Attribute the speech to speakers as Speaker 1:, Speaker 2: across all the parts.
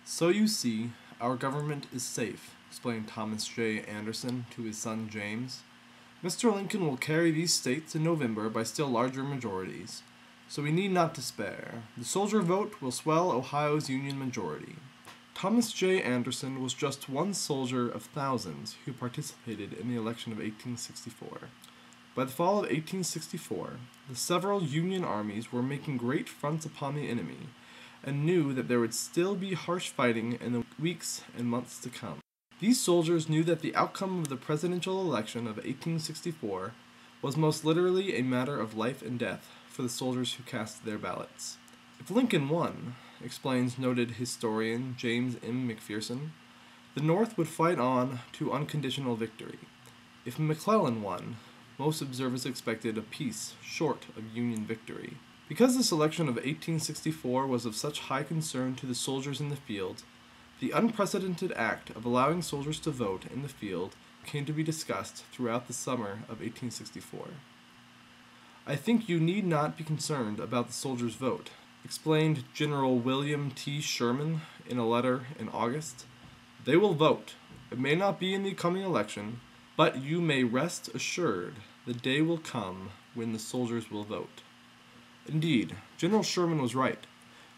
Speaker 1: So you see, our government is safe, explained Thomas J. Anderson to his son James. Mr. Lincoln will carry these states in November by still larger majorities, so we need not despair. The soldier vote will swell Ohio's Union majority. Thomas J. Anderson was just one soldier of thousands who participated in the election of 1864. By the fall of 1864, the several Union armies were making great fronts upon the enemy, and knew that there would still be harsh fighting in the weeks and months to come. These soldiers knew that the outcome of the presidential election of 1864 was most literally a matter of life and death for the soldiers who cast their ballots. If Lincoln won, explains noted historian James M. McPherson, the North would fight on to unconditional victory. If McClellan won, most observers expected a peace short of Union victory. Because this election of 1864 was of such high concern to the soldiers in the field, the unprecedented act of allowing soldiers to vote in the field came to be discussed throughout the summer of 1864. I think you need not be concerned about the soldiers' vote, explained General William T. Sherman in a letter in August. They will vote. It may not be in the coming election, but you may rest assured the day will come when the soldiers will vote. Indeed, General Sherman was right.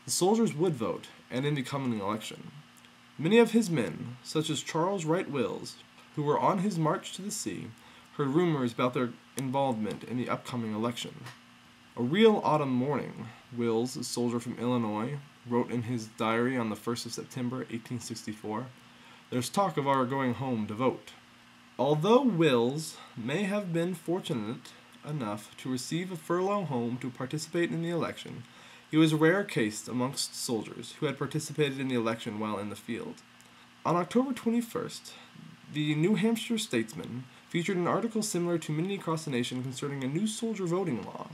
Speaker 1: The soldiers would vote, and in the coming election. Many of his men, such as Charles Wright Wills, who were on his march to the sea, heard rumors about their involvement in the upcoming election. A real autumn morning, Wills, a soldier from Illinois, wrote in his diary on the 1st of September, 1864, "There's talk of our going home to vote." Although Wills may have been fortunate enough to receive a furlough home to participate in the election, he was a rare case amongst soldiers who had participated in the election while in the field. On October 21st, the New Hampshire Statesman featured an article similar to many across the nation concerning a new soldier voting law.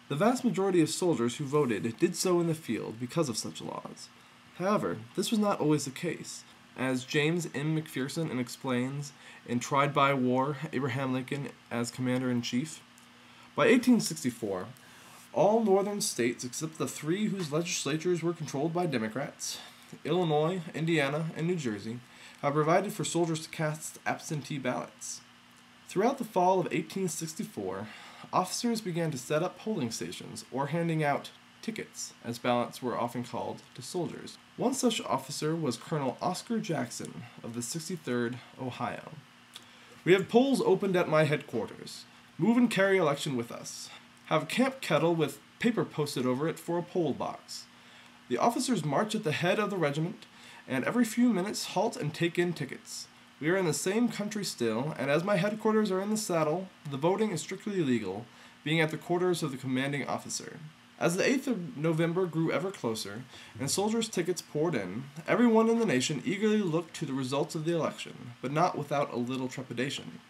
Speaker 1: The vast majority of soldiers who voted did so in the field because of such laws. However, this was not always the case. As James M. McPherson explains in Tried by War, Abraham Lincoln as Commander-in-Chief, by 1864, all northern states except the three whose legislatures were controlled by Democrats, Illinois, Indiana, and New Jersey, have provided for soldiers to cast absentee ballots. Throughout the fall of 1864, officers began to set up polling stations, or handing out tickets, as ballots were often called, to soldiers. One such officer was Colonel Oscar Jackson of the 63rd Ohio. "We have polls opened at my headquarters. Move and carry election with us. Have a camp kettle with paper posted over it for a poll box. The officers march at the head of the regiment, and every few minutes halt and take in tickets. We are in the same country still, and as my headquarters are in the saddle, the voting is strictly legal, being at the quarters of the commanding officer." As the 8th of November grew ever closer, and soldiers' tickets poured in, everyone in the nation eagerly looked to the results of the election, but not without a little trepidation.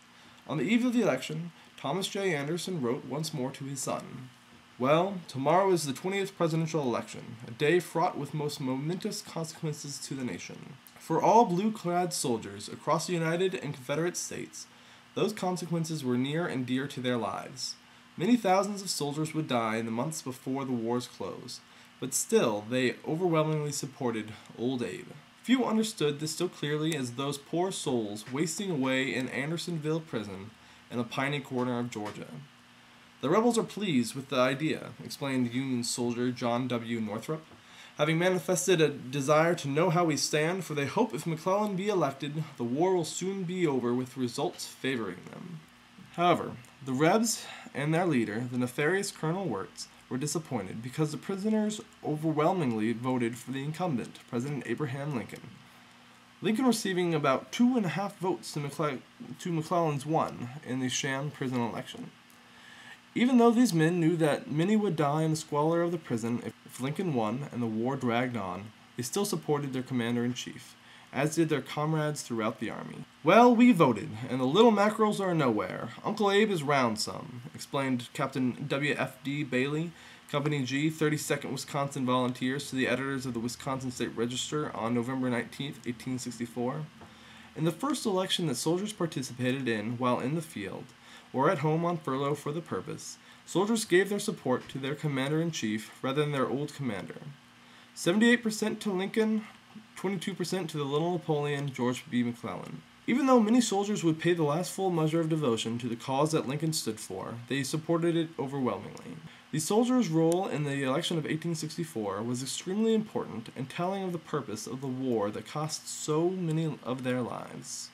Speaker 1: On the eve of the election, Thomas J. Anderson wrote once more to his son, "Well, tomorrow is the 20th presidential election, a day fraught with most momentous consequences to the nation. For all blue-clad soldiers across the United and Confederate States, those consequences were near and dear to their lives. Many thousands of soldiers would die in the months before the war's close, but still they overwhelmingly supported Old Abe. Few understood this so clearly as those poor souls wasting away in Andersonville prison in a piney corner of Georgia. The rebels are pleased with the idea," explained Union soldier John W. Northrop, "having manifested a desire to know how we stand, for they hope if McClellan be elected, the war will soon be over with results favoring them." However, the Rebs and their leader, the nefarious Colonel Wirz, were disappointed because the prisoners overwhelmingly voted for the incumbent, President Abraham Lincoln. Lincoln receiving about 2.5 votes to McClellan's 1 in the sham prison election. Even though these men knew that many would die in the squalor of the prison if Lincoln won and the war dragged on, they still supported their commander-in-chief, as did their comrades throughout the army. "Well, we voted, and the little mackerels are nowhere. Uncle Abe is round some," explained Captain W.F.D. Bailey, Company G, 32nd Wisconsin Volunteers, to the editors of the Wisconsin State Register on November 19, 1864. In the first election that soldiers participated in while in the field, or at home on furlough for the purpose, soldiers gave their support to their commander-in-chief rather than their old commander. 78% to Lincoln, 22% to the little Napoleon, George B. McClellan. Even though many soldiers would pay the last full measure of devotion to the cause that Lincoln stood for, they supported it overwhelmingly. The soldiers' role in the election of 1864 was extremely important and telling of the purpose of the war that cost so many of their lives.